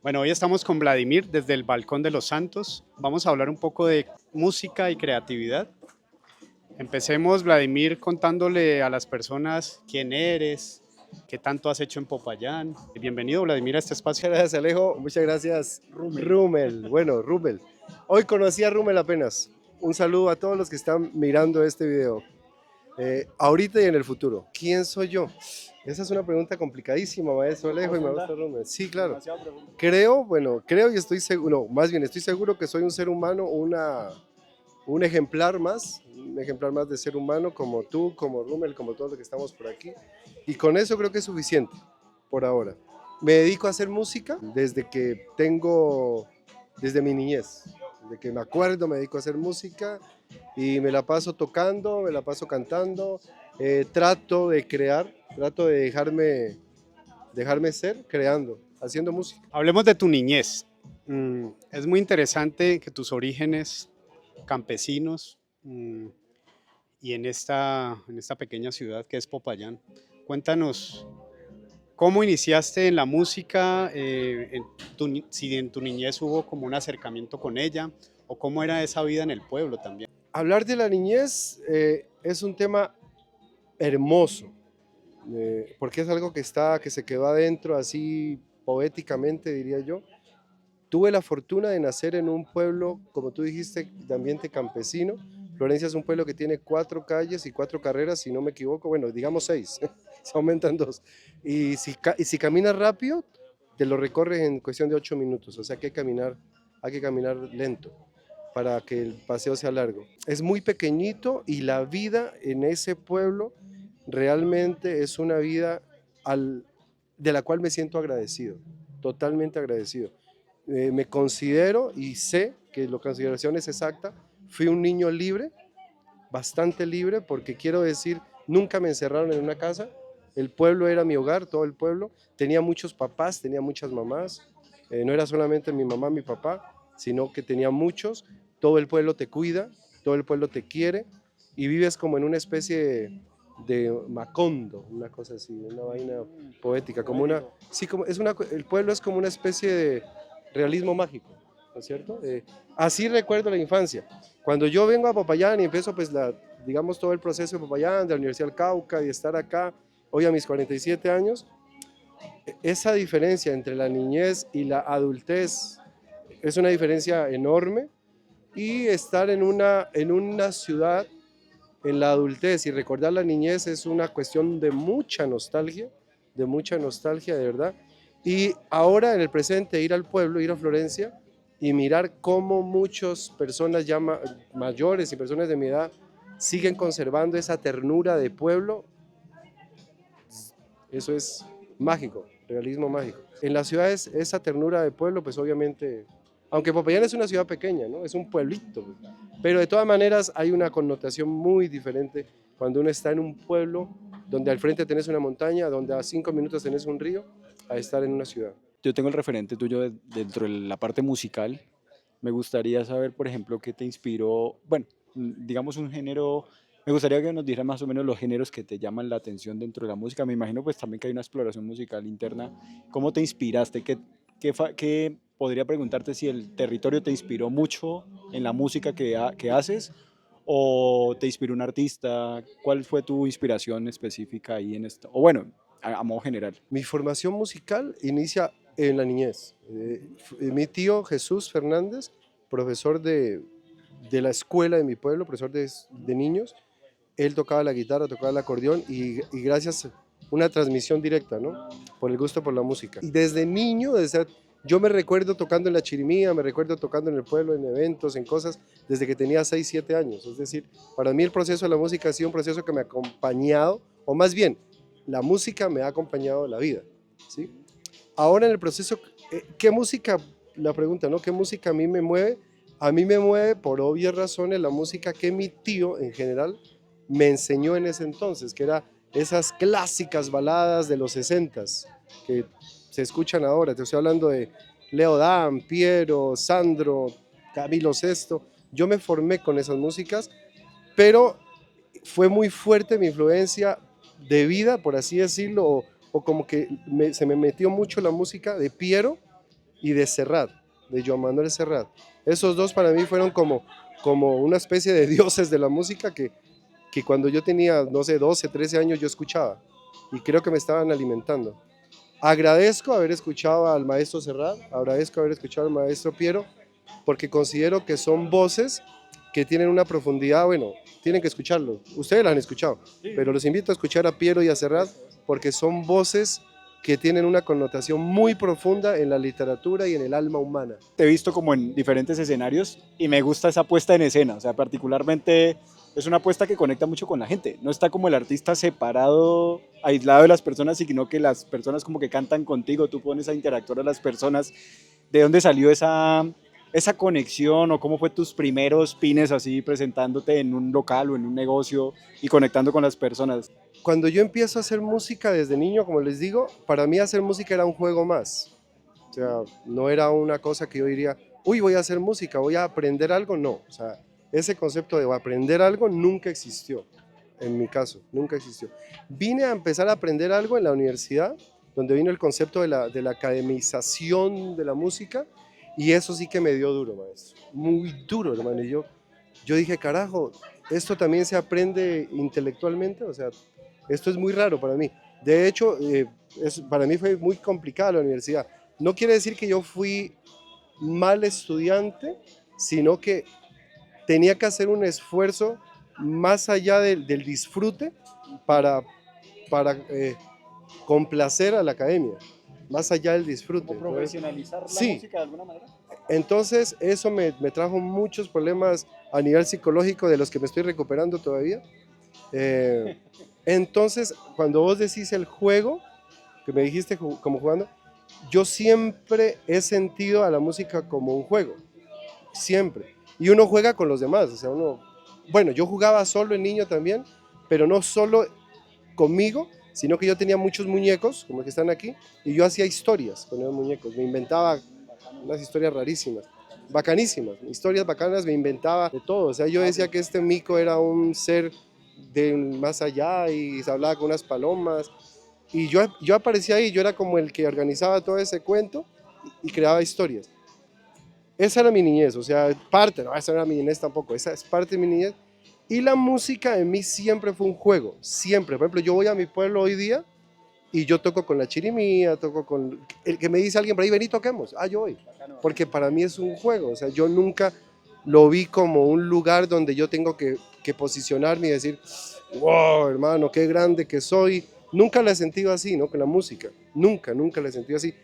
Bueno, hoy estamos con Vladimir desde el Balcón de los Santos. Vamos a hablar un poco de música y creatividad. Empecemos, Vladimir, contándole a las personas quién eres, qué tanto has hecho en Popayán. Bienvenido, Vladimir, a este espacio. Muchas gracias, Alejo. Muchas gracias, Rumel. Bueno, Rumel. Hoy conocí a Rumel apenas. Un saludo a todos los que están mirando este video. Ahorita y en el futuro. ¿Quién soy yo? Esa es una pregunta complicadísima, maestro Alejo, y me gusta Rumel. Sí, claro. Creo y estoy seguro, no, más bien estoy seguro que soy un ser humano, un ejemplar más de ser humano como tú, como Rumel, como todos los que estamos por aquí. Y con eso creo que es suficiente por ahora. Me dedico a hacer música desde mi niñez. Desde que me acuerdo me dedico a hacer música y me la paso tocando, me la paso cantando, trato de crear, trato de dejarme ser creando, haciendo música. Hablemos de tu niñez. Es muy interesante que tus orígenes campesinos y en esta pequeña ciudad que es Popayán. Cuéntanos, ¿cómo iniciaste en la música? Si en tu niñez hubo como un acercamiento con ella, o cómo era esa vida en el pueblo también. Hablar de la niñez es un tema hermoso, porque es algo que se quedó adentro así poéticamente, diría yo. Tuve la fortuna de nacer en un pueblo, como tú dijiste, de ambiente campesino. Florencia es un pueblo que tiene 4 calles y 4 carreras, si no me equivoco, bueno, digamos 6, se aumentan 2. Y si caminas rápido, te lo recorres en cuestión de 8 minutos, o sea que hay que caminar lento para que el paseo sea largo. Es muy pequeñito y la vida en ese pueblo realmente es una vida de la cual me siento agradecido, totalmente agradecido. Me considero y sé que la consideración es exacta, fui un niño libre, bastante libre, porque quiero decir, nunca me encerraron en una casa, el pueblo era mi hogar, todo el pueblo, tenía muchos papás, tenía muchas mamás, no era solamente mi mamá, mi papá, sino que tenía muchos, todo el pueblo te cuida, todo el pueblo te quiere, y vives como en una especie de Macondo, una cosa así, una vaina poética, como una, sí, el pueblo es como una especie de realismo mágico, ¿no es cierto? Así recuerdo la infancia. Cuando yo vengo a Popayán y empiezo pues digamos todo el proceso de Popayán, de la Universidad del Cauca y estar acá, hoy a mis 47 años, esa diferencia entre la niñez y la adultez es una diferencia enorme, y estar en una ciudad en la adultez y recordar la niñez es una cuestión de mucha nostalgia de verdad. Y ahora en el presente ir al pueblo, ir a Florencia y mirar cómo muchas personas ya mayores y personas de mi edad siguen conservando esa ternura de pueblo, eso es mágico, realismo mágico. En las ciudades esa ternura de pueblo, pues obviamente, aunque Popayán es una ciudad pequeña, ¿no? Es un pueblito, pues, pero de todas maneras hay una connotación muy diferente cuando uno está en un pueblo donde al frente tenés una montaña, donde a 5 minutos tenés un río, a estar en una ciudad. Yo tengo el referente tuyo dentro de la parte musical. Me gustaría saber, por ejemplo, qué te inspiró, bueno, digamos un género, me gustaría que nos dijeras más o menos los géneros que te llaman la atención dentro de la música. Me imagino pues también que hay una exploración musical interna. ¿Cómo te inspiraste? ¿Qué podría preguntarte si el territorio te inspiró mucho en la música que haces o te inspiró un artista? ¿Cuál fue tu inspiración específica ahí en esto? O bueno, a modo general. Mi formación musical inicia en la niñez. Mi tío Jesús Fernández, profesor de la escuela de mi pueblo, profesor de niños, él tocaba la guitarra, tocaba el acordeón y gracias a una transmisión directa, ¿no? Por el gusto por la música. Y desde niño, yo me recuerdo tocando en la chirimía, me recuerdo tocando en el pueblo, en eventos, en cosas, desde que tenía 6 7 años. Es decir, para mí el proceso de la música ha sido un proceso que me ha acompañado, o más bien, la música me ha acompañado la vida, ¿sí? Ahora en el proceso, ¿qué música? La pregunta, ¿no? ¿Qué música a mí me mueve? A mí me mueve, por obvias razones, la música que mi tío, en general, me enseñó en ese entonces, que era esas clásicas baladas de los 60s, que se escuchan ahora. Te estoy hablando de Leo Dan, Piero, Sandro, Camilo Sesto. Yo me formé con esas músicas, pero fue muy fuerte mi influencia de vida, por así decirlo, o como que se me metió mucho la música de Piero, y de Serrat, de Joan Manuel Serrat. Esos dos para mí fueron como una especie de dioses de la música que cuando yo tenía, no sé, 12, 13 años yo escuchaba y creo que me estaban alimentando. Agradezco haber escuchado al maestro Serrat, agradezco haber escuchado al maestro Piero, porque considero que son voces que tienen una profundidad, bueno, tienen que escucharlo, ustedes la han escuchado, pero los invito a escuchar a Piero y a Serrat porque son voces que tienen una connotación muy profunda en la literatura y en el alma humana. Te he visto como en diferentes escenarios y me gusta esa puesta en escena, o sea, particularmente es una puesta que conecta mucho con la gente, no está como el artista separado, aislado de las personas, sino que las personas como que cantan contigo, tú pones a interactuar a las personas. ¿De dónde salió esa conexión o cómo fue tus primeros pines así presentándote en un local o en un negocio y conectando con las personas? Cuando yo empiezo a hacer música desde niño, como les digo, para mí hacer música era un juego más. O sea, no era una cosa que yo diría, uy, voy a hacer música, voy a aprender algo. No, o sea, ese concepto de aprender algo nunca existió, en mi caso, nunca existió. Vine a empezar a aprender algo en la universidad, donde vino el concepto de la academización de la música, y eso sí que me dio duro, maestro. Muy duro, hermano. Y yo dije, carajo, esto también se aprende intelectualmente, o sea, esto es muy raro para mí. De hecho, para mí fue muy complicada la universidad. No quiere decir que yo fui mal estudiante, sino que tenía que hacer un esfuerzo más allá del disfrute para complacer a la academia, más allá del disfrute. ¿Como profesionalizar la sí, música de alguna manera? entonces eso me trajo muchos problemas a nivel psicológico de los que me estoy recuperando todavía. Eh, entonces, cuando vos decís el juego, que me dijiste como jugando, yo siempre he sentido a la música como un juego, siempre. Y uno juega con los demás, o sea, bueno, yo jugaba solo en niño también, pero no solo conmigo, sino que yo tenía muchos muñecos, como los que están aquí, y yo hacía historias con esos muñecos, me inventaba unas historias rarísimas, bacanísimas, historias bacanas, me inventaba de todo, o sea, yo decía que este mico era un ser de más allá y se hablaba con unas palomas, y yo aparecía ahí, yo era como el que organizaba todo ese cuento y creaba historias. Esa era mi niñez, o sea, parte, no, esa no era mi niñez tampoco, esa es parte de mi niñez. Y la música en mí siempre fue un juego, siempre. Por ejemplo, yo voy a mi pueblo hoy día y yo toco con la chirimía, toco con... El que me dice alguien por ahí, vení, toquemos. Ah, yo voy. Porque para mí es un juego, o sea, yo nunca lo vi como un lugar donde yo tengo que posicionarme y decir, wow, hermano, qué grande que soy. Nunca la he sentido así, ¿no? Con la música. Nunca, nunca la he sentido así.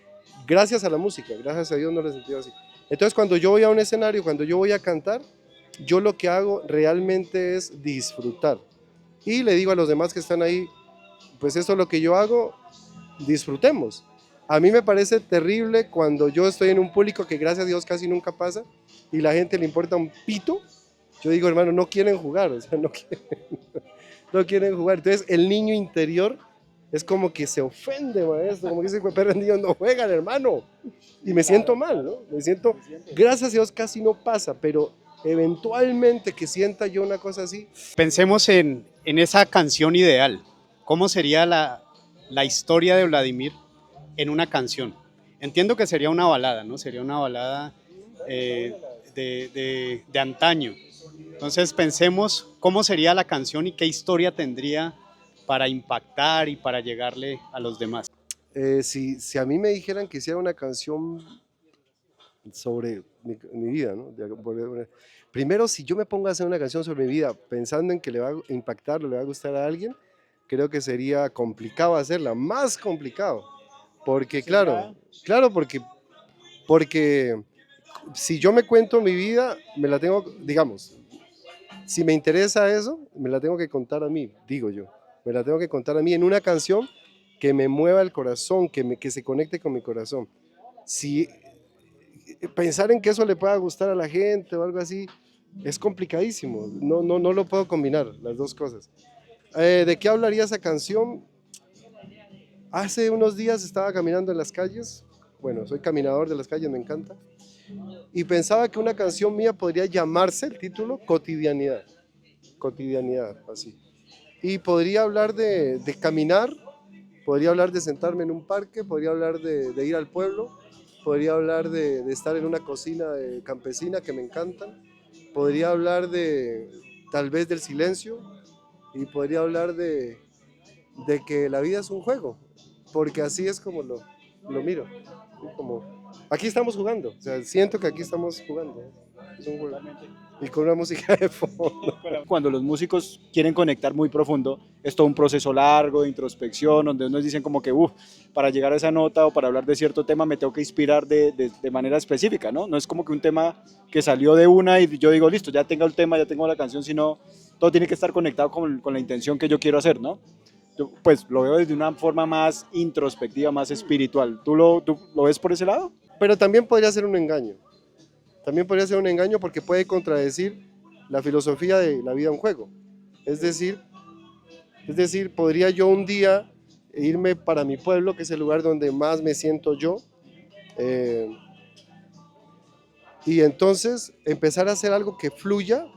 Gracias a la música, gracias a Dios no la he sentido así. Entonces, cuando yo voy a un escenario, cuando yo voy a cantar, yo lo que hago realmente es disfrutar. Y le digo a los demás que están ahí, pues esto es lo que yo hago, disfrutemos. A mí me parece terrible cuando yo estoy en un público que gracias a Dios casi nunca pasa y la gente le importa un pito. Yo digo, hermano, no quieren jugar, o sea, no quieren jugar. Entonces el niño interior es como que se ofende, maestro, como que dice, pero niños no juegan, hermano. Y me siento mal, ¿no? Me siento, gracias a Dios casi no pasa, pero eventualmente que sienta yo una cosa así. Pensemos en esa canción ideal. ¿Cómo sería la historia de Vladimir en una canción? Entiendo que sería una balada, ¿no? Sería una balada de antaño. Entonces pensemos cómo sería la canción y qué historia tendría para impactar y para llegarle a los demás. Si a mí me dijeran que hiciera una canción sobre mi vida, ¿no? Primero, si yo me pongo a hacer una canción sobre mi vida pensando en que le va a impactar o le va a gustar a alguien, creo que sería complicado hacerla, más complicado. Porque claro, porque si yo me cuento mi vida, me la tengo, digamos, si me interesa eso, me la tengo que contar a mí, digo yo. Me la tengo que contar a mí en una canción que me mueva el corazón, que se conecte con mi corazón. Si pensar en que eso le pueda gustar a la gente o algo así, es complicadísimo. No lo puedo combinar, las dos cosas. ¿De qué hablaría esa canción? Hace unos días estaba caminando en las calles. Bueno, soy caminador de las calles, me encanta. Y pensaba que una canción mía podría llamarse, el título, Cotidianidad. Cotidianidad, así. Y podría hablar de caminar, podría hablar de sentarme en un parque, podría hablar de ir al pueblo, podría hablar de estar en una cocina campesina que me encantan, podría hablar tal vez del silencio y podría hablar de que la vida es un juego, porque así es como lo miro, ¿sí? Como, aquí estamos jugando, o sea, siento que aquí estamos jugando, es un juego, y con una música de fondo. Cuando los músicos quieren conectar muy profundo, es todo un proceso largo de introspección, donde unos dicen como que, para llegar a esa nota o para hablar de cierto tema me tengo que inspirar de manera específica, ¿no? No es como que un tema que salió de una y yo digo, listo, ya tengo el tema, ya tengo la canción, sino todo tiene que estar conectado con la intención que yo quiero hacer, ¿no? Yo, pues lo veo desde una forma más introspectiva, más espiritual. ¿Tú lo ves por ese lado? Pero también podría ser un engaño, porque puede contradecir la filosofía de la vida un juego. Es decir, podría yo un día irme para mi pueblo, que es el lugar donde más me siento yo, eh, y entonces empezar a hacer algo que fluya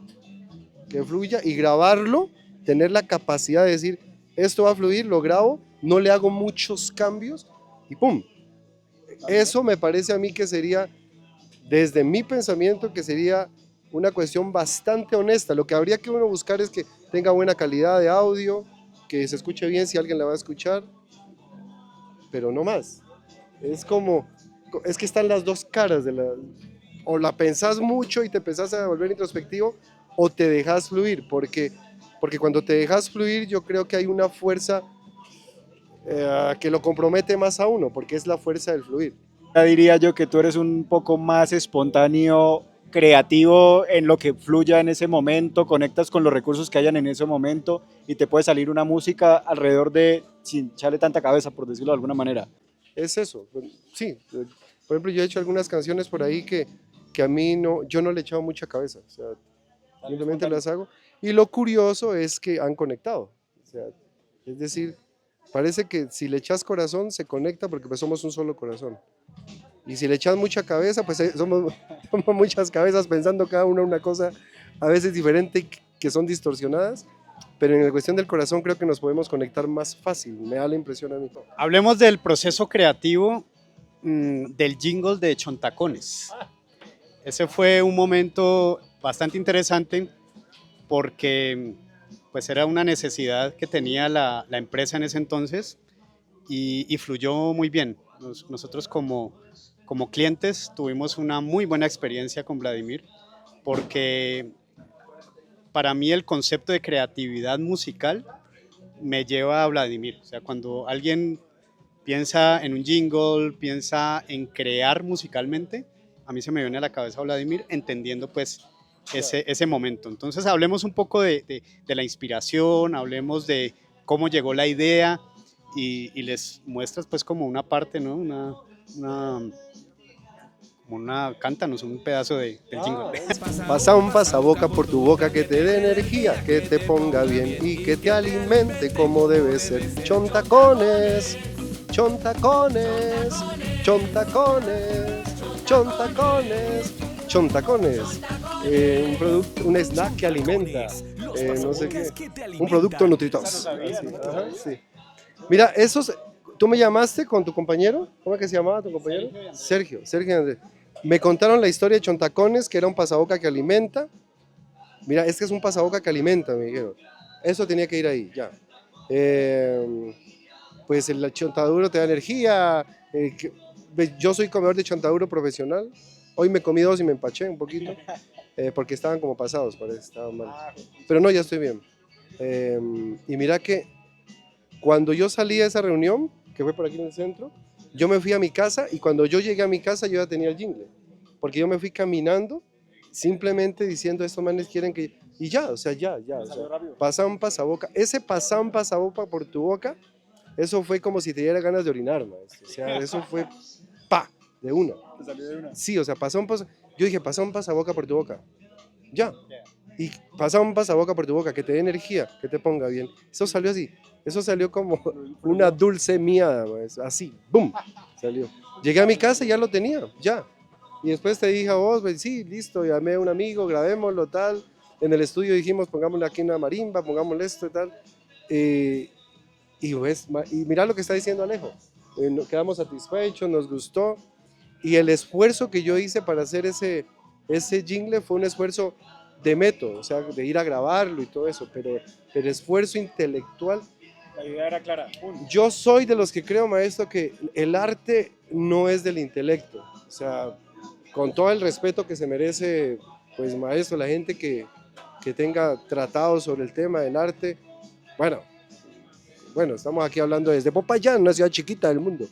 y grabarlo, tener la capacidad de decir, esto va a fluir, lo grabo, no le hago muchos cambios y ¡pum! Eso me parece a mí que sería, desde mi pensamiento, que sería una cuestión bastante honesta. Lo que habría que uno buscar es que tenga buena calidad de audio, que se escuche bien si alguien la va a escuchar, pero no más. Es que están las dos caras o la pensás mucho y te empezás a volver introspectivo, o te dejas fluir, porque cuando te dejas fluir yo creo que hay una fuerza que lo compromete más a uno, porque es la fuerza del fluir. Ya diría yo que tú eres un poco más espontáneo, creativo en lo que fluya en ese momento, conectas con los recursos que hayan en ese momento y te puede salir una música alrededor de, sin echarle tanta cabeza, por decirlo de alguna manera. Es eso, sí. Por ejemplo, yo he hecho algunas canciones por ahí que a mí yo no le he echado mucha cabeza, o sea, simplemente las hago. Y lo curioso es que han conectado, o sea, es decir, parece que si le echas corazón se conecta porque pues somos un solo corazón. Y si le echas mucha cabeza, pues somos muchas cabezas pensando cada una una cosa a veces diferente que son distorsionadas, pero en la cuestión del corazón creo que nos podemos conectar más fácil, me da la impresión a mí. Hablemos del proceso creativo del jingle de Chontacones. Ese fue un momento bastante interesante porque pues era una necesidad que tenía la empresa en ese entonces y fluyó muy bien. Nosotros como clientes tuvimos una muy buena experiencia con Vladimir porque para mí el concepto de creatividad musical me lleva a Vladimir. O sea, cuando alguien piensa en un jingle, piensa en crear musicalmente, a mí se me viene a la cabeza Vladimir entendiendo pues ese momento. Entonces hablemos un poco de la inspiración, hablemos de cómo llegó la idea y les muestras pues como una parte, ¿no? Cántanos un pedazo del jingle. Pasa un pasaboca por tu boca que te dé energía, que te ponga bien y que te alimente como debe ser. Chontacones, chontacones, chontacones, chontacones, chontacones. Un snack que alimenta, no sé qué, un producto nutritoso. Ajá, sí. Mira, ¿tú me llamaste con tu compañero? ¿Cómo es que se llamaba tu compañero? Sergio Andrés. Me contaron la historia de Chontacones, que era un pasaboca que alimenta. Mira, es que es un pasaboca que alimenta, me dijeron. Eso tenía que ir ahí, ya. Pues el chontaduro te da energía. Yo soy comedor de chontaduro profesional. Hoy me comí 2 y me empaché un poquito, porque estaban como pasados, parece, estaban mal. Pero no, ya estoy bien. Y mira que cuando yo salí de esa reunión, que fue por aquí en el centro, yo me fui a mi casa y cuando yo llegué a mi casa yo ya tenía el jingle, porque yo me fui caminando simplemente diciendo estos manes quieren que... Y ya, o sea, o sea, pasa un pasaboca. Ese pasa un pasaboca por tu boca, eso fue como si te diera ganas de orinar, maestro. O sea, eso fue pa, de una. ¿Te salió de una? Sí, o sea, yo dije, pasa un pasaboca por tu boca. Ya. Y pasa un pasaboca por tu boca, que te dé energía, que te ponga bien. Eso salió así. Eso salió como una dulce miada, así, ¡boom! Salió. Llegué a mi casa y ya lo tenía, ya. Y después te dije a vos, pues sí, listo, llamé a un amigo, grabémoslo, tal. En el estudio dijimos, pongámosle aquí una marimba, pongámosle esto y tal. Y mira lo que está diciendo Alejo. Quedamos satisfechos, nos gustó. Y el esfuerzo que yo hice para hacer ese jingle fue un esfuerzo de método, o sea, de ir a grabarlo y todo eso, pero esfuerzo intelectual. La idea era clara. Yo soy de los que creo, maestro, que el arte no es del intelecto. O sea, con todo el respeto que se merece, pues, maestro, la gente que tenga tratados sobre el tema del arte. Bueno, bueno, estamos aquí hablando desde Popayán, una ciudad chiquita del mundo.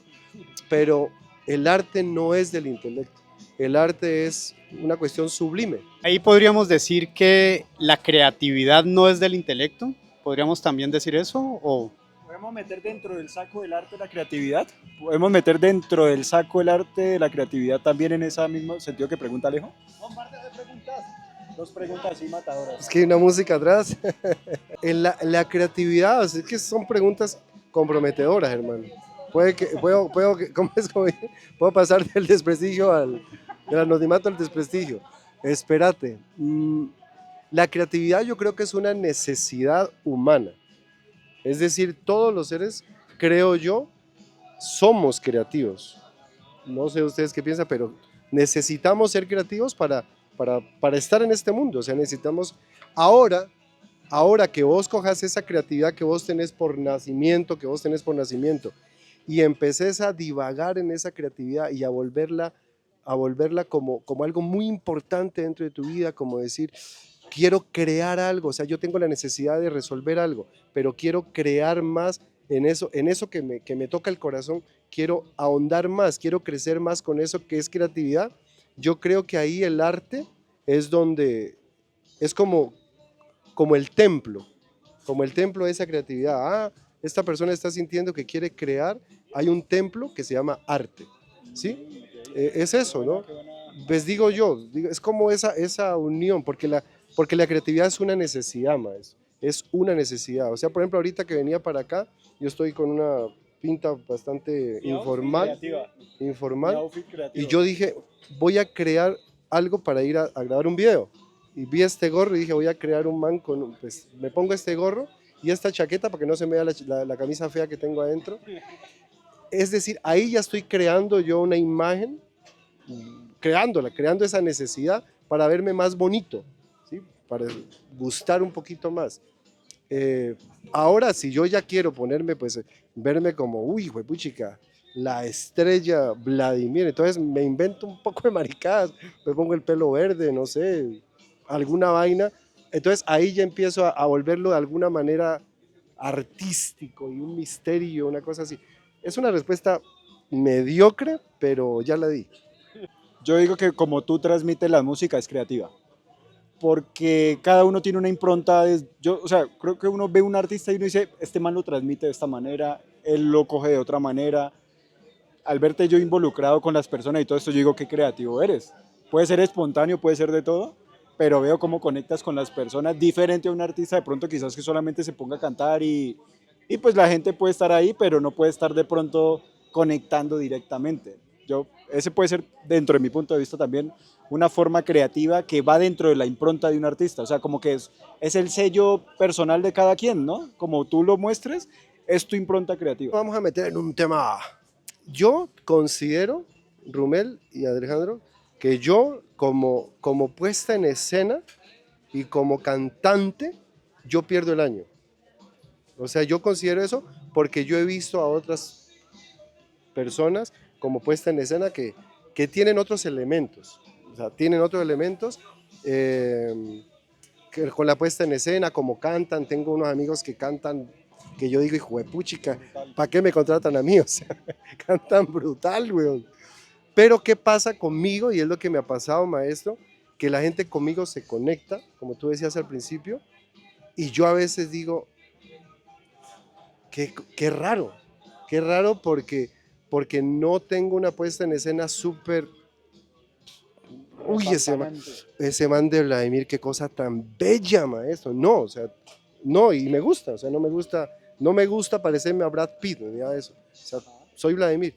Pero el arte no es del intelecto. El arte es una cuestión sublime. Ahí podríamos decir que la creatividad no es del intelecto. ¿Podríamos también decir eso? ¿O ¿Podemos meter dentro del saco del arte la creatividad? ¿Podemos meter dentro del saco el arte de la creatividad también en ese mismo sentido que pregunta Alejo? Un par de preguntas. Dos preguntas así matadoras. Es que hay una música atrás. La creatividad, es que son preguntas comprometedoras, hermano. ¿Cómo es? Puedo pasar del desprestigio del anonimato al desprestigio. Espérate. La creatividad yo creo que es una necesidad humana. Es decir, todos los seres, creo yo, somos creativos. No sé ustedes qué piensan, pero necesitamos ser creativos para estar en este mundo. O sea, necesitamos ahora, ahora que vos cojas esa creatividad que vos tenés por nacimiento, y empeces a divagar en esa creatividad y a volverla como algo muy importante dentro de tu vida, como decir, quiero crear algo, o sea, yo tengo la necesidad de resolver algo, pero quiero crear más en eso que me toca el corazón, quiero ahondar más, quiero crecer más con eso que es creatividad. Yo creo que ahí el arte es donde, es como el templo de esa creatividad. Esta persona está sintiendo que quiere crear, hay un templo que se llama arte, ¿sí? Es eso, ¿no? Pues digo yo, es como esa unión, porque la creatividad es una necesidad, maestro, es una necesidad. O sea, por ejemplo, ahorita que venía para acá, yo estoy con una pinta bastante informal, y yo dije, voy a crear algo para ir a grabar un video. Y vi este gorro y dije, voy a crear un man pues me pongo este gorro y esta chaqueta para que no se me vea la camisa fea que tengo adentro. Es decir, ahí ya estoy creando yo una imagen, creando esa necesidad para verme más bonito, ¿sí? Para gustar un poquito más. Eh, Ahora, si yo ya quiero ponerme, pues, verme como, uy, puchica, la estrella Vladimir, entonces me invento un poco de maricadas, me pongo el pelo verde, no sé, alguna vaina, entonces ahí ya empiezo a volverlo de alguna manera artístico y un misterio, una cosa así. Es una respuesta mediocre, pero ya la di. Yo digo que como tú transmites la música es creativa, porque cada uno tiene una impronta. Yo, o sea, creo que uno ve un artista y uno dice, este man lo transmite de esta manera, él lo coge de otra manera. Al verte yo involucrado con las personas y todo esto, yo digo, qué creativo eres. Puede ser espontáneo, puede ser de todo, pero veo cómo conectas con las personas, diferente a un artista de pronto quizás que solamente se ponga a cantar y pues la gente puede estar ahí, pero no puede estar de pronto conectando directamente. Ese puede ser, dentro de mi punto de vista también, una forma creativa que va dentro de la impronta de un artista. O sea, como que es el sello personal de cada quien, ¿no? Como tú lo muestres, es tu impronta creativa. Vamos a meter en un tema. Yo considero, Rumel y Alejandro, que yo como puesta en escena y como cantante, yo pierdo el año. O sea, yo considero eso porque yo he visto a otras personas como puesta en escena que tienen otros elementos. O sea, tienen otros elementos que con la puesta en escena, como cantan. Tengo unos amigos que cantan que yo digo, hijo de puchica, ¿para qué me contratan a mí? O sea, cantan brutal, weón. Pero ¿qué pasa conmigo? Y es lo que me ha pasado, maestro, que la gente conmigo se conecta, como tú decías al principio, y yo a veces digo, qué raro, porque no tengo una puesta en escena súper. Uy, ese man de Vladimir, qué cosa tan bella, maestro. No, o sea, no, y me gusta, o sea, no me gusta parecerme a Brad Pitt, ni nada de eso. O sea, soy Vladimir.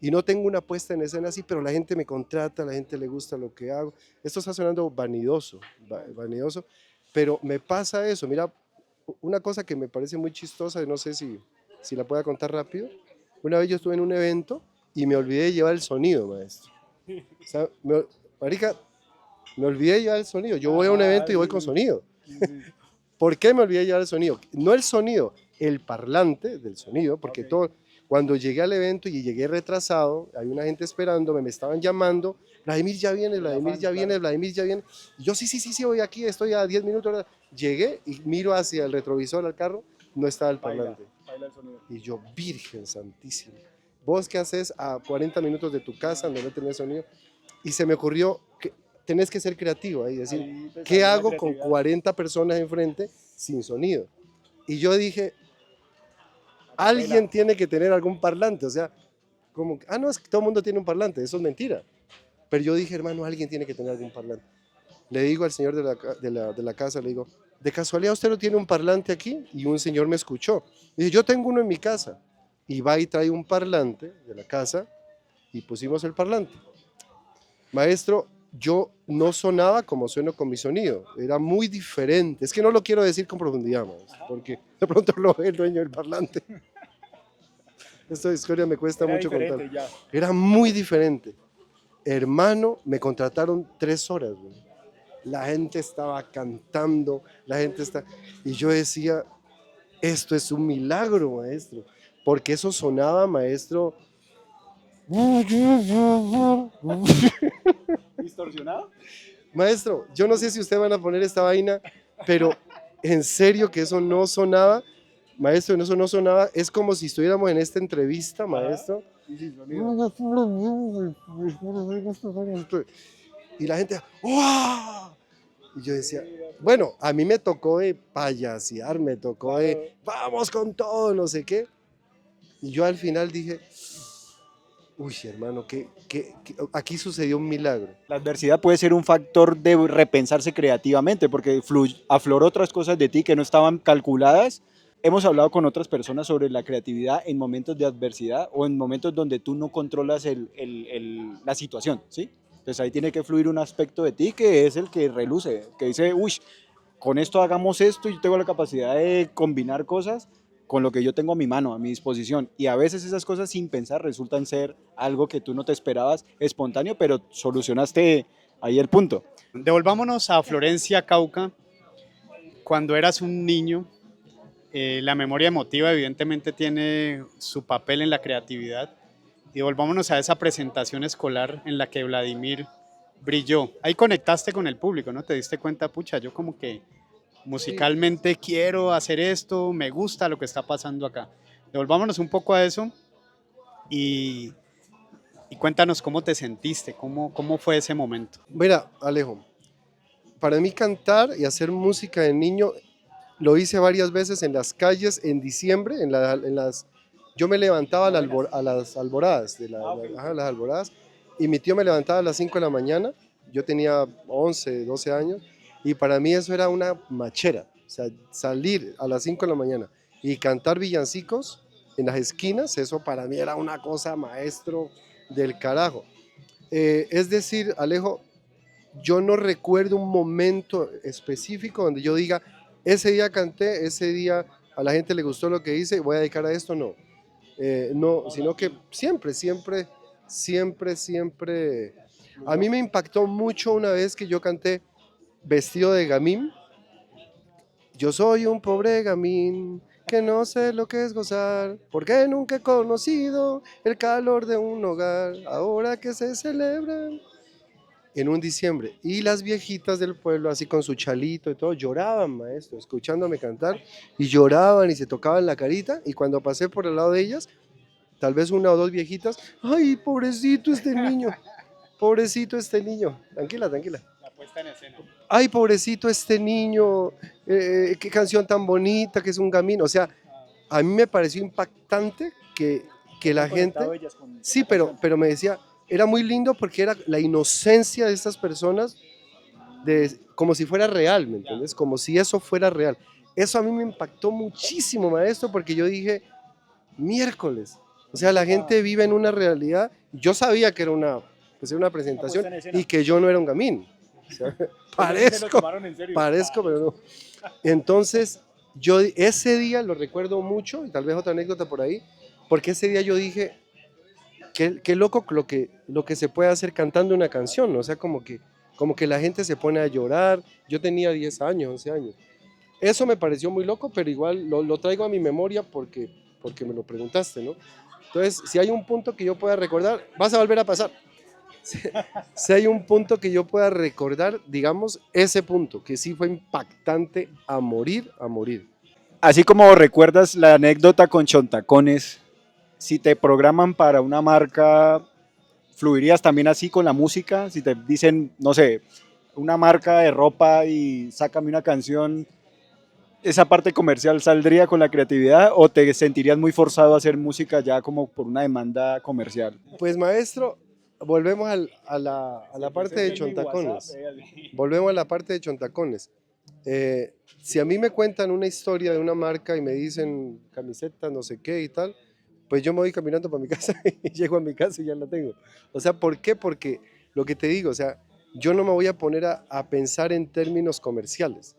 Y no tengo una puesta en escena así, pero la gente me contrata, a la gente le gusta lo que hago. Esto está sonando vanidoso, vanidoso, pero me pasa eso. Mira, una cosa que me parece muy chistosa, y no sé si la pueda contar rápido. Una vez yo estuve en un evento y me olvidé de llevar el sonido, maestro. O sea, marica, me olvidé llevar el sonido. Yo voy a un evento y voy con sonido. ¿Por qué me olvidé llevar el sonido? No el sonido, el parlante del sonido, porque todo, cuando llegué al evento y llegué retrasado, hay una gente esperándome, me estaban llamando, Vladimir ya viene, Vladimir ya viene, Vladimir ya viene. Y yo sí, voy aquí, estoy a 10 minutos. Llegué y miro hacia el retrovisor al carro, no estaba el parlante. Y yo, Virgen Santísima, vos qué haces a 40 minutos de tu casa donde no tenés sonido. Y se me ocurrió que tenés que ser creativo ahí, decir, ¿qué hago con 40 personas enfrente sin sonido? Y yo dije, alguien tiene que tener algún parlante, o sea, como, no, es que todo el mundo tiene un parlante, eso es mentira. Pero yo dije, hermano, alguien tiene que tener algún parlante. Le digo al señor de la casa, le digo, ¿de casualidad usted no tiene un parlante aquí? Y un señor me escuchó. Dice, yo tengo uno en mi casa. Y va y trae un parlante de la casa y pusimos el parlante. Maestro, yo no sonaba como sueno con mi sonido, era muy diferente. Es que no lo quiero decir con profundidad, maestro, porque de pronto lo ve el dueño del parlante. Esta historia me cuesta mucho contar. Era muy diferente. Hermano, me contrataron 3 horas, güey. La gente estaba cantando, la gente está... Y yo decía, esto es un milagro, maestro, porque eso sonaba, maestro... ¿Distorsionado? Maestro, yo no sé si ustedes van a poner esta vaina, pero en serio que eso no sonaba, maestro, eso no sonaba, es como si estuviéramos en esta entrevista, maestro. Y la gente, ¡wow! Y yo decía, bueno, a mí me tocó de payasear, me tocó de, vamos con todo, no sé qué. Y yo al final dije, uy, hermano, aquí sucedió un milagro. La adversidad puede ser un factor de repensarse creativamente porque afloró otras cosas de ti que no estaban calculadas. Hemos hablado con otras personas sobre la creatividad en momentos de adversidad o en momentos donde tú no controlas la situación, ¿sí? Entonces ahí tiene que fluir un aspecto de ti que es el que reluce, que dice, uy, con esto hagamos esto y yo tengo la capacidad de combinar cosas con lo que yo tengo a mi mano, a mi disposición. Y a veces esas cosas sin pensar resultan ser algo que tú no te esperabas, espontáneo, pero solucionaste ahí el punto. Devolvámonos a Florencia, Cauca. Cuando eras un niño, la memoria emotiva evidentemente tiene su papel en la creatividad. Y volvámonos a esa presentación escolar en la que Vladimir brilló. Ahí conectaste con el público, ¿no? Te diste cuenta, pucha, yo como que musicalmente quiero hacer esto, me gusta lo que está pasando acá. Devolvámonos un poco a eso y, y cuéntanos cómo te sentiste, cómo fue ese momento. Mira, Alejo, para mí cantar y hacer música de niño lo hice varias veces en las calles en diciembre, yo me levantaba a las alboradas, las alboradas, y mi tío me levantaba a las 5 de la mañana, yo tenía 11, 12 años, y para mí eso era una machera, o sea, salir a las 5 de la mañana y cantar villancicos en las esquinas, eso para mí era una cosa, maestro del carajo. Es decir, Alejo, yo no recuerdo un momento específico donde yo diga, ese día canté, ese día a la gente le gustó lo que hice, voy a dedicar a esto, no. No, sino que siempre. A mí me impactó mucho una vez que yo canté vestido de gamín. Yo soy un pobre gamín que no sé lo que es gozar, porque nunca he conocido el calor de un hogar, ahora que se celebra en un diciembre. Y las viejitas del pueblo, así con su chalito y todo, lloraban, maestro, escuchándome cantar, y lloraban y se tocaban la carita, y cuando pasé por el lado de ellas, tal vez una o dos viejitas, ay, pobrecito este niño, tranquila, tranquila. La puesta en escena. Ay, pobrecito este niño, qué canción tan bonita, que es un gamín. O sea, a mí me pareció impactante que la gente... Sí, pero me decía, era muy lindo porque era la inocencia de estas personas, como si fuera real, ¿me entiendes? Como si eso fuera real. Eso a mí me impactó muchísimo, maestro, porque yo dije, miércoles. O sea, la gente vive en una realidad. Yo sabía que era una presentación y que yo no era un gamín. O sea, parezco, pero no. Entonces, yo ese día lo recuerdo mucho, y tal vez otra anécdota por ahí, porque ese día yo dije, qué loco lo que se puede hacer cantando una canción, ¿no? O sea, como que la gente se pone a llorar. Yo tenía 10 años, 11 años. Eso me pareció muy loco, pero igual lo traigo a mi memoria porque me lo preguntaste, ¿no? Entonces, si hay un punto que yo pueda recordar, vas a volver a pasar. Si, si hay un punto que yo pueda recordar, digamos, ese punto, que sí fue impactante a morir, a morir. Así como recuerdas la anécdota con Chontacones, si te programan para una marca, ¿fluirías también así con la música? Si te dicen, no sé, una marca de ropa y sácame una canción, ¿esa parte comercial saldría con la creatividad o te sentirías muy forzado a hacer música ya como por una demanda comercial? Pues maestro, volvemos a la parte de Chontacones. Volvemos a la parte de Chontacones. Si a mí me cuentan una historia de una marca y me dicen camiseta, no sé qué y tal, pues yo me voy caminando para mi casa y llego a mi casa y ya la tengo. O sea, ¿por qué? Porque lo que te digo, o sea, yo no me voy a poner a pensar en términos comerciales,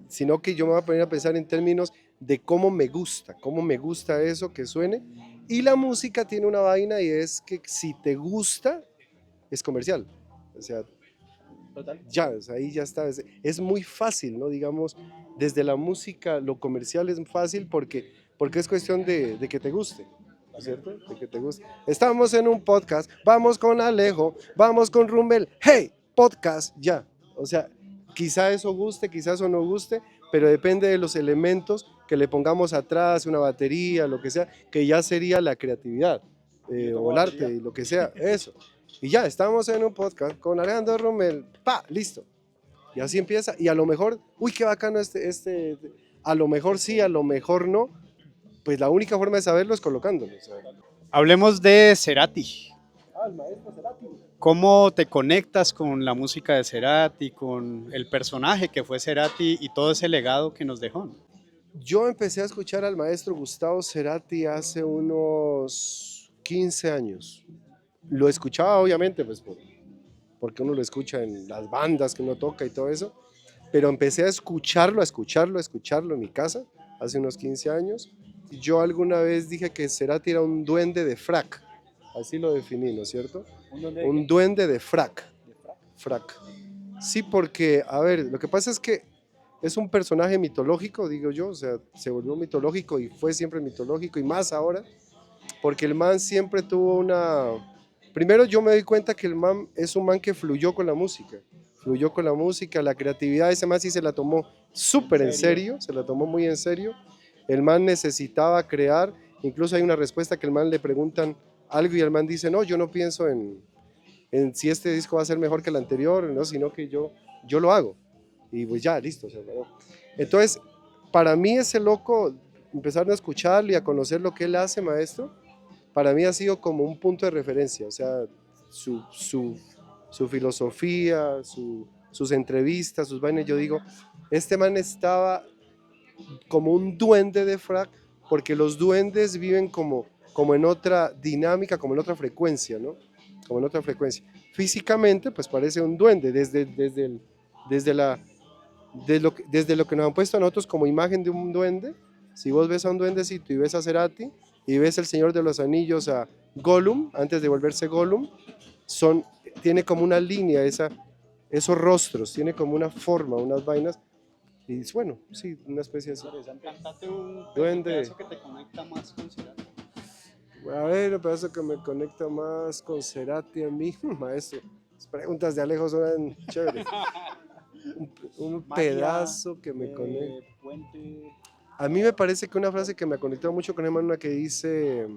sino que yo me voy a poner a pensar en términos de cómo me gusta eso que suene. Y la música tiene una vaina y es que si te gusta, es comercial. O sea, ya, o sea, ahí ya está. Es muy fácil, ¿no? Digamos, desde la música, lo comercial es fácil porque es cuestión de que te guste, ¿no es cierto? De que te guste. Estamos en un podcast, vamos con Alejo, vamos con Rumbel, hey, podcast, ya. O sea, quizá eso guste, quizá eso no guste, pero depende de los elementos que le pongamos atrás, una batería, lo que sea, que ya sería la creatividad o el arte, y lo que sea, eso. Y ya, estamos en un podcast con Alejandro Rommel, pa, listo. Y así empieza, y a lo mejor, uy, qué bacano a lo mejor sí, a lo mejor no, pues la única forma de saberlo es colocándolo. O sea. Hablemos de Cerati. Ah, el maestro Cerati. ¿Cómo te conectas con la música de Cerati, con el personaje que fue Cerati y todo ese legado que nos dejó? Yo empecé a escuchar al maestro Gustavo Cerati hace unos 15 años. Lo escuchaba obviamente, pues porque uno lo escucha en las bandas que uno toca y todo eso, pero empecé a escucharlo, a escucharlo, a escucharlo en mi casa hace unos 15 años. Yo alguna vez dije que Cerati era un duende de frac, así lo definí, ¿no es cierto? Un duende de frac, frac. Sí, porque, a ver, lo que pasa es que es un personaje mitológico, digo yo, o sea, se volvió mitológico y fue siempre mitológico y más ahora, porque el man siempre tuvo una... Primero yo me doy cuenta que el man es un man que fluyó con la música, la creatividad, ese man sí se la tomó súper en serio, se la tomó muy en serio. El man necesitaba crear, incluso hay una respuesta que el man le preguntan algo y el man dice, no, yo no pienso en si este disco va a ser mejor que el anterior, no, sino que yo lo hago. Y pues ya, listo. Se acabó. Entonces, para mí ese loco, empezar a escucharlo y a conocer lo que él hace, maestro, para mí ha sido como un punto de referencia, o sea, su filosofía, sus entrevistas, sus vainas, yo digo, este man estaba como un duende de frac, porque los duendes viven como en otra dinámica, como en otra frecuencia, ¿no? Como en otra frecuencia. Físicamente, pues parece un duende, desde, la, desde lo que nos han puesto a nosotros como imagen de un duende. Si vos ves a un duendecito y ves a Cerati y ves el Señor de los Anillos a Gollum, antes de volverse Gollum, tiene como una línea, esos rostros, tiene como una forma, unas vainas. Y bueno, sí, una especie así. Cántate un Duende. pedazo que te conecta más con Cerati. A ver, el pedazo que me conecta más con Cerati a mí, maestro. Las preguntas de Alejo son chéveres. Un pedazo que me conecta. Puente. A mí me parece que una frase que me ha conectado mucho con Emmanuel que dice,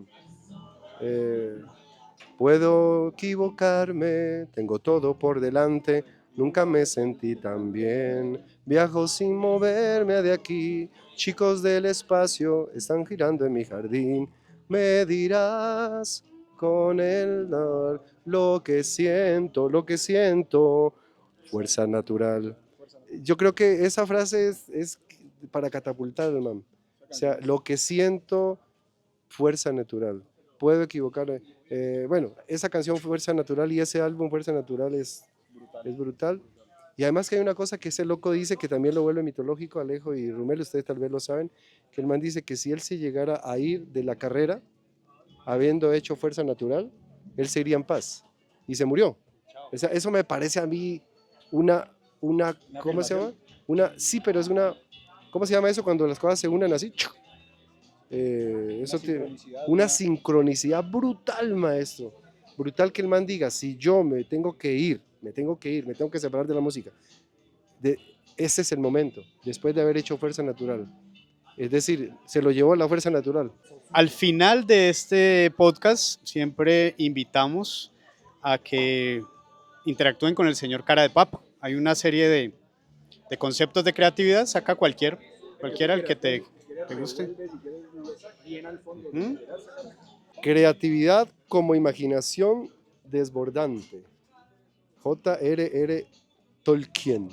eh, puedo equivocarme, tengo todo por delante, nunca me sentí tan bien, viajo sin moverme de aquí, chicos del espacio están girando en mi jardín, me dirás con el dar lo que siento, fuerza natural. Yo creo que esa frase es para catapultar, man. O sea, lo que siento, fuerza natural. Puedo equivocarme. Bueno, esa canción Fuerza Natural y ese álbum Fuerza Natural es brutal. Y además que hay una cosa que ese loco dice que también lo vuelve mitológico, Alejo y Rumel, ustedes tal vez lo saben, que el man dice que si él se llegara a ir de la carrera, habiendo hecho fuerza natural, él se iría en paz y se murió. O sea, eso me parece a mí una Una ¿cómo se llama? afirmación. Sí, pero es una, ¿cómo se llama eso cuando las cosas se unen así? Una Eso tiene sincronicidad, una una- sincronicidad brutal, maestro. Brutal que el man diga, si yo me tengo que ir, me tengo que separar de la música. De, ese es el momento, después de haber hecho fuerza natural. Es decir, se lo llevó la fuerza natural. Al final de este podcast siempre invitamos a que interactúen con el señor Cara de Papa. Hay una serie de conceptos de creatividad, saca cualquiera el que te guste. ¿Mm? Creatividad como imaginación desbordante. J.R.R. Tolkien.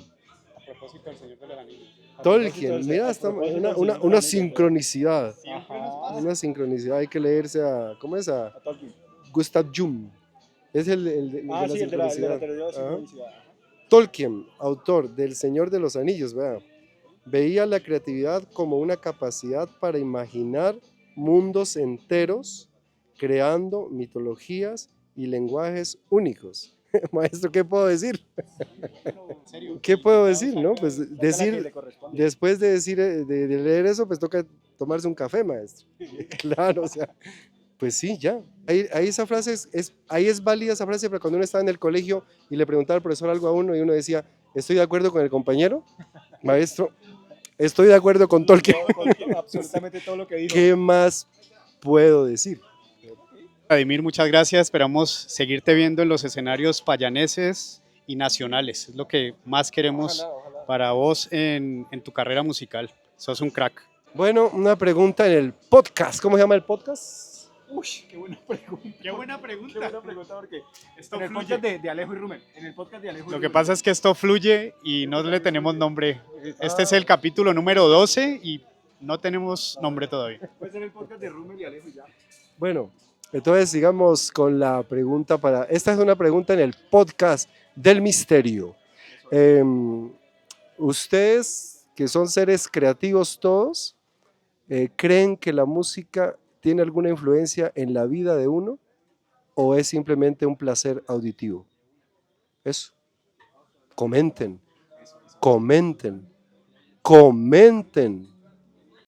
A propósito del Señor de los Anillos. Tolkien, mira, A está propósito una, del una, Señor de una los Anillos, sincronicidad. Ajá. Una sincronicidad, hay que leerse a, ¿cómo es? A a Tolkien. Gustav Jung. Es el de Ah, la sí, el de la sincronicidad. teoría de la Ajá. sincronicidad. Ajá. Tolkien, autor del Señor de los Anillos, vea, veía la creatividad como una capacidad para imaginar mundos enteros, creando mitologías y lenguajes únicos. Maestro, ¿qué puedo decir? En serio. ¿Qué puedo Ya decir, no? Pues Saca la que decir, le corresponde. después de decir, de leer eso, pues toca tomarse un café, maestro. Claro, o sea, pues sí, ya. Ahí esa frase ahí es válida esa frase, pero cuando uno estaba en el colegio y le preguntaba al profesor algo a uno y uno decía, estoy de acuerdo con el compañero, maestro, estoy de acuerdo con Tolkien. Absolutamente todo lo que dijo. ¿Qué más puedo decir? Vladimir, muchas gracias. Esperamos seguirte viendo en los escenarios payaneses y nacionales. Es lo que más queremos Ojalá, ojalá. para vos en tu carrera musical. Sos un crack. Bueno, una pregunta en el podcast. ¿Cómo se llama el podcast? Uy, qué buena pregunta. Qué buena Qué pregunta. buena pregunta porque Esto en el fluye. podcast de Alejo y Rumen. En el podcast de Alejo y Lo que Rumen. pasa es que esto fluye y no le tenemos nombre. Este es el capítulo número 12 y no tenemos nombre todavía. Puede ser el podcast de Rumen y Alejo y ya. Bueno, entonces sigamos con la pregunta para... Esta es una pregunta en el podcast del misterio. Ustedes, que son seres creativos todos, ¿creen que la música tiene alguna influencia en la vida de uno o es simplemente un placer auditivo? Eso. Comenten, comenten, comenten.